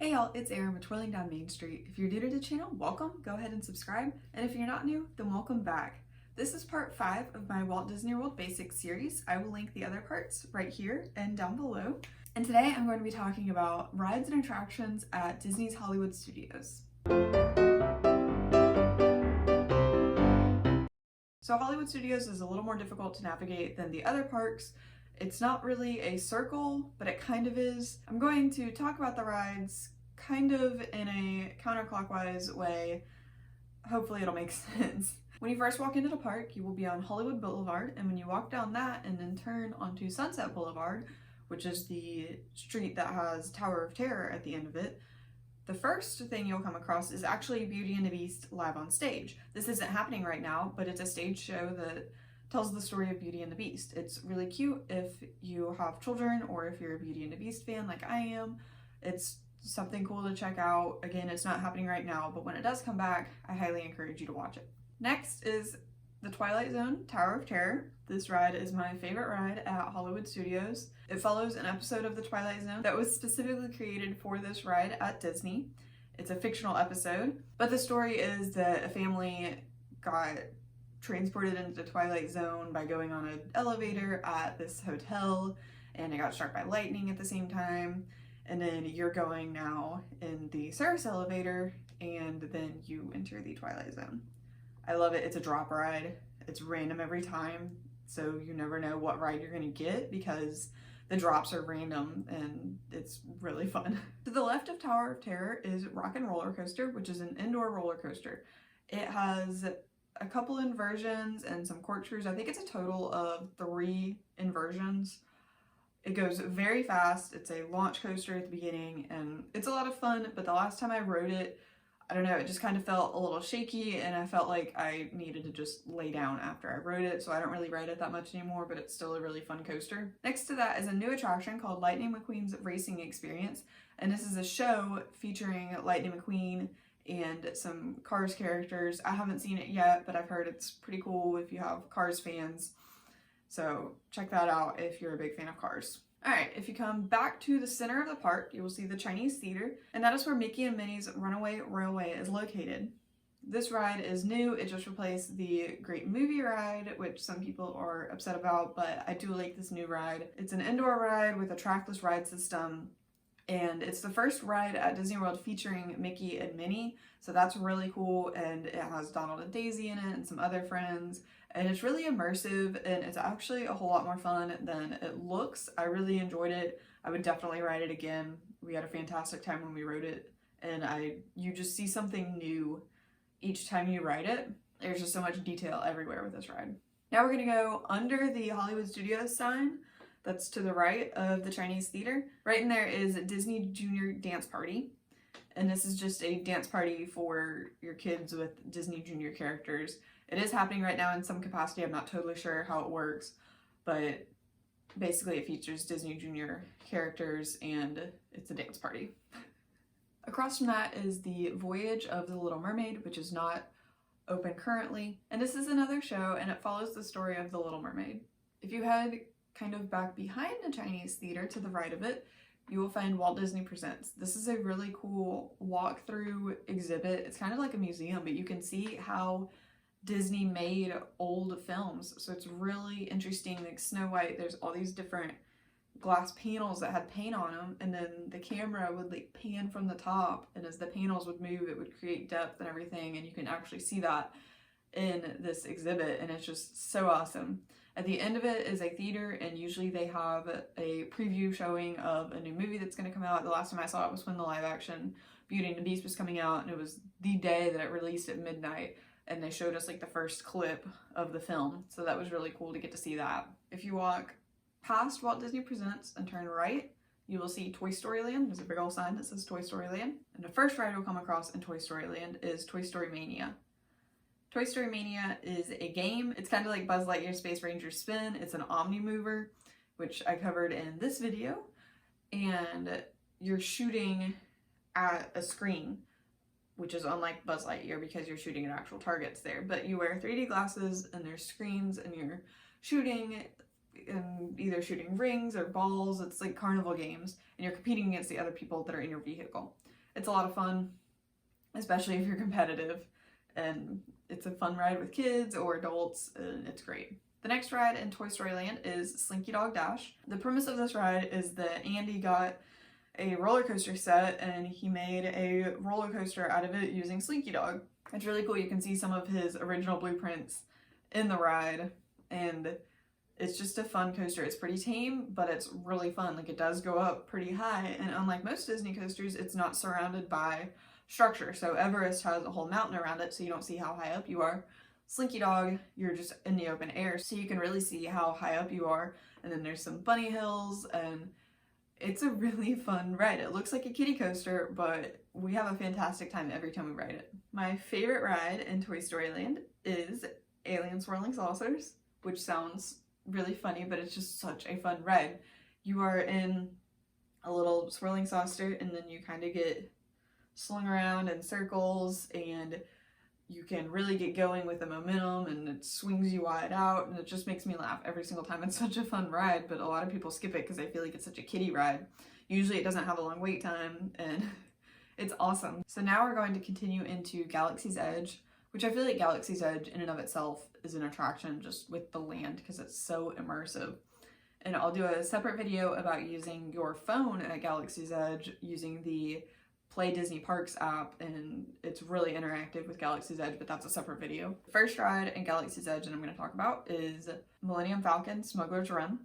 Hey y'all, it's Erin with Twirling Down Main Street. If you're new to the channel, welcome, go ahead and subscribe, and if you're not new, then welcome back. This is part 5 of my Walt Disney World Basics series. I will link the other parts right here and down below. And today I'm going to be talking about rides and attractions at Disney's Hollywood Studios. So Hollywood Studios is a little more difficult to navigate than the other parks. It's not really a circle, but it kind of is. I'm going to talk about the rides kind of in a counterclockwise way. Hopefully it'll make sense. When you first walk into the park, you will be on Hollywood Boulevard, and when you walk down that and then turn onto Sunset Boulevard, which is the street that has Tower of Terror at the end of it, the first thing you'll come across is actually Beauty and the Beast live on stage. This isn't happening right now, but it's a stage show that tells the story of Beauty and the Beast. It's really cute if you have children or if you're a Beauty and the Beast fan like I am. It's something cool to check out. Again, it's not happening right now, but when it does come back, I highly encourage you to watch it. Next is the Twilight Zone Tower of Terror. This ride is my favorite ride at Hollywood Studios. It follows an episode of the Twilight Zone that was specifically created for this ride at Disney. It's a fictional episode, but the story is that a family got transported into the Twilight Zone by going on an elevator at this hotel, and it got struck by lightning at the same time. And then you're going now in the service elevator, and then you enter the Twilight Zone. I love it. It's a drop ride. It's random every time, so you never know what ride you're going to get because the drops are random, and it's really fun. To the left of Tower of Terror is Rock and Roller Coaster, which is an indoor roller coaster. It has a couple inversions and some corkscrews. I think it's a total of 3 inversions. It goes very fast. It's a launch coaster at the beginning, and it's a lot of fun, but the last time I rode it, I don't know, it just kind of felt a little shaky, and I felt like I needed to just lay down after I rode it, so I don't really ride it that much anymore, but it's still a really fun coaster. Next to that is a new attraction called Lightning McQueen's Racing Experience, and this is a show featuring Lightning McQueen and some Cars characters. I haven't seen it yet, but I've heard it's pretty cool if you have Cars fans. So check that out if you're a big fan of Cars. Alright, if you come back to the center of the park, you will see the Chinese Theater, and that is where Mickey and Minnie's Runaway Railway is located. This ride is new. It just replaced the Great Movie Ride, which some people are upset about, but I do like this new ride. It's an indoor ride with a trackless ride system, and it's the first ride at Disney World featuring Mickey and Minnie, so that's really cool, and it has Donald and Daisy in it and some other friends, and it's really immersive, and it's actually a whole lot more fun than it looks. I really enjoyed it. I would definitely ride it again. We had a fantastic time when we rode it, and you just see something new each time you ride it. There's just so much detail everywhere with this ride. Now we're gonna go under the Hollywood Studios sign. That's to the right of the Chinese Theater. Right in there is a Disney Junior Dance Party. And this is just a dance party for your kids with Disney Junior characters. It is happening right now in some capacity. I'm not totally sure how it works, but basically it features Disney Junior characters and it's a dance party. Across from that is the Voyage of the Little Mermaid, which is not open currently. And this is another show, and it follows the story of the Little Mermaid. If you head kind of back behind the Chinese Theater to the right of it, you will find Walt Disney Presents. This is a really cool walk-through exhibit. It's kind of like a museum, but you can see how Disney made old films. So it's really interesting. Like Snow White, there's all these different glass panels that had paint on them, and then the camera would like pan from the top, and as the panels would move, it would create depth and everything, and you can actually see that in this exhibit, and it's just so awesome. At the end of it is a theater, and usually they have a preview showing of a new movie that's going to come out. The last time I saw it was when the live action Beauty and the Beast was coming out, and it was the day that it released at midnight, and they showed us like the first clip of the film, so that was really cool to get to see that. If you walk past Walt Disney Presents and turn right, you will see Toy Story Land. There's a big old sign that says Toy Story Land, and the first ride you'll come across in Toy Story Land is Toy Story Mania. Toy Story Mania is a game. It's kind of like Buzz Lightyear Space Ranger Spin. It's an Omni-mover, which I covered in this video, and you're shooting at a screen, which is unlike Buzz Lightyear because you're shooting at actual targets there, but you wear 3D glasses and there's screens and you're shooting, and either shooting rings or balls. It's like carnival games, and you're competing against the other people that are in your vehicle. It's a lot of fun, especially if you're competitive, and it's a fun ride with kids or adults, and it's great. The next ride in Toy Story Land is Slinky Dog Dash. The premise of this ride is that Andy got a roller coaster set and he made a roller coaster out of it using Slinky Dog. It's really cool. You can see some of his original blueprints in the ride, and it's just a fun coaster. It's pretty tame, but it's really fun. Like, it does go up pretty high, and unlike most Disney coasters, it's not surrounded by structure. So Everest has a whole mountain around it, so you don't see how high up you are. Slinky Dog, you're just in the open air, so you can really see how high up you are. And then there's some bunny hills, and it's a really fun ride. It looks like a kiddie coaster, but we have a fantastic time every time we ride it. My favorite ride in Toy Story Land is Alien Swirling Saucers, which sounds really funny, but it's just such a fun ride. You are in a little swirling saucer, and then you kind of get slung around in circles, and you can really get going with the momentum, and it swings you wide out, and it just makes me laugh every single time. It's such a fun ride, but a lot of people skip it because they feel like it's such a kiddie ride. Usually it doesn't have a long wait time, and it's awesome. So now we're going to continue into Galaxy's Edge, which I feel like Galaxy's Edge in and of itself is an attraction just with the land because it's so immersive. And I'll do a separate video about using your phone at Galaxy's Edge using the Play Disney Parks app, and it's really interactive with Galaxy's Edge, but that's a separate video. The first ride in Galaxy's Edge that I'm going to talk about is Millennium Falcon Smuggler's Run.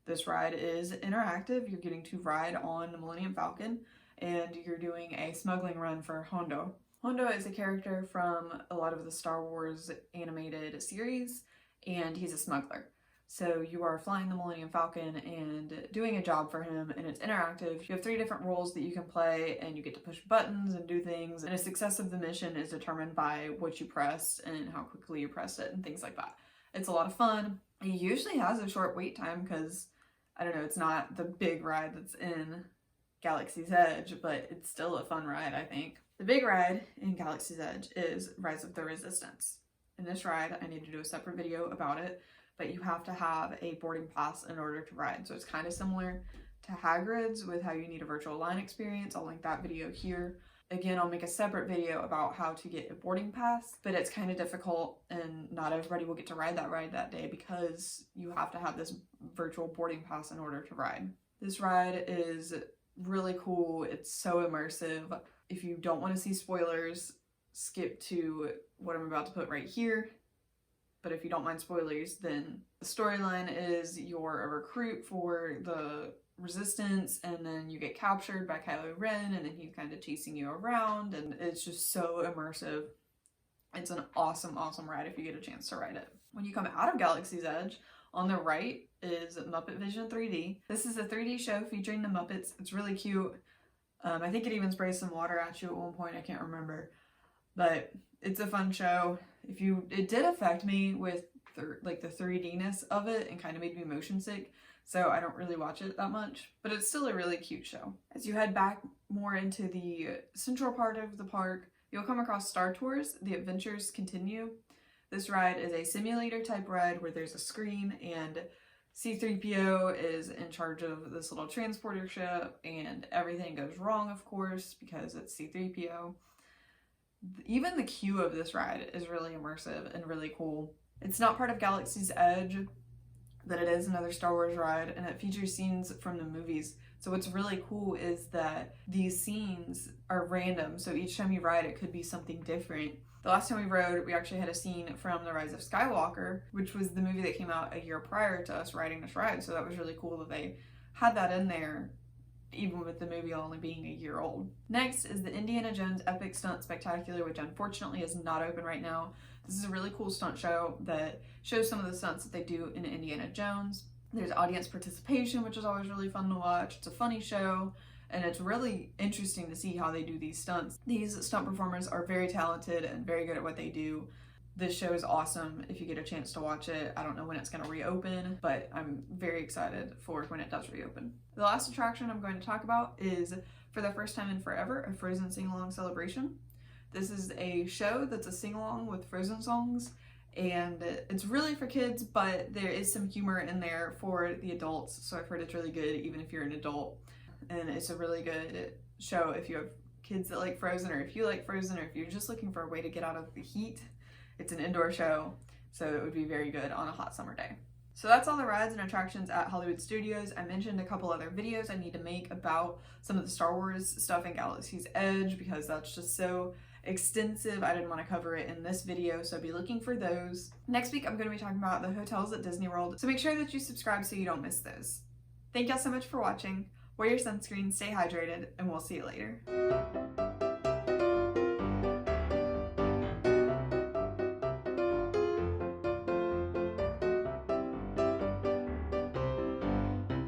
This ride is interactive. You're getting to ride on the Millennium Falcon, and you're doing a smuggling run for Hondo. Hondo is a character from a lot of the Star Wars animated series, and he's a smuggler. So you are flying the Millennium Falcon and doing a job for him, and it's interactive. You have 3 different roles that you can play, and you get to push buttons and do things, and the success of the mission is determined by what you press and how quickly you press it and things like that. It's a lot of fun. It usually has a short wait time because, I don't know, it's not the big ride that's in Galaxy's Edge, but it's still a fun ride, I think. The big ride in Galaxy's Edge is Rise of the Resistance. In this ride, I need to do a separate video about it, but you have to have a boarding pass in order to ride. So it's kind of similar to Hagrid's with how you need a virtual line experience. I'll link that video here. Again, I'll make a separate video about how to get a boarding pass, but it's kind of difficult and not everybody will get to ride that ride that day because you have to have this virtual boarding pass in order to ride. This ride is really cool. It's so immersive. If you don't want to see spoilers, skip to what I'm about to put right here. But if you don't mind spoilers, then the storyline is you're a recruit for the Resistance, and then you get captured by Kylo Ren, and then he's kind of chasing you around, and it's just so immersive. It's an awesome, awesome ride if you get a chance to ride it. When you come out of Galaxy's Edge, on the right is Muppet Vision 3D. This is a 3D show featuring the Muppets. It's really cute. I think it even sprays some water at you at one point, I can't remember. But it's a fun show. It did affect me with the 3D-ness of it and kind of made me motion sick, so I don't really watch it that much, but it's still a really cute show. As you head back more into the central part of the park, you'll come across Star Tours. The Adventures Continue. This ride is a simulator type ride where there's a screen and C-3PO is in charge of this little transporter ship, and everything goes wrong, of course, because it's C-3PO. Even the queue of this ride is really immersive and really cool. It's not part of Galaxy's Edge, but it is another Star Wars ride, and it features scenes from the movies. So what's really cool is that these scenes are random, so each time you ride it could be something different. The last time we rode, we actually had a scene from The Rise of Skywalker, which was the movie that came out a year prior to us riding this ride, so that was really cool that they had that in there, even with the movie only being a year old. Next is the Indiana Jones Epic Stunt Spectacular, which unfortunately is not open right now. This is a really cool stunt show that shows some of the stunts that they do in Indiana Jones. There's audience participation, which is always really fun to watch. It's a funny show, and it's really interesting to see how they do these stunts. These stunt performers are very talented and very good at what they do. This show is awesome if you get a chance to watch it. I don't know when it's going to reopen, but I'm very excited for when it does reopen. The last attraction I'm going to talk about is, for the first time in forever, a Frozen sing-along celebration. This is a show that's a sing-along with Frozen songs, and it's really for kids, but there is some humor in there for the adults, so I've heard it's really good even if you're an adult. And it's a really good show if you have kids that like Frozen, or if you like Frozen, or if you're just looking for a way to get out of the heat. It's an indoor show, so it would be very good on a hot summer day. So that's all the rides and attractions at Hollywood Studios. I mentioned a couple other videos I need to make about some of the Star Wars stuff in Galaxy's Edge because that's just so extensive. I didn't want to cover it in this video, so be looking for those. Next week, I'm going to be talking about the hotels at Disney World, so make sure that you subscribe so you don't miss those. Thank y'all so much for watching. Wear your sunscreen, stay hydrated, and we'll see you later.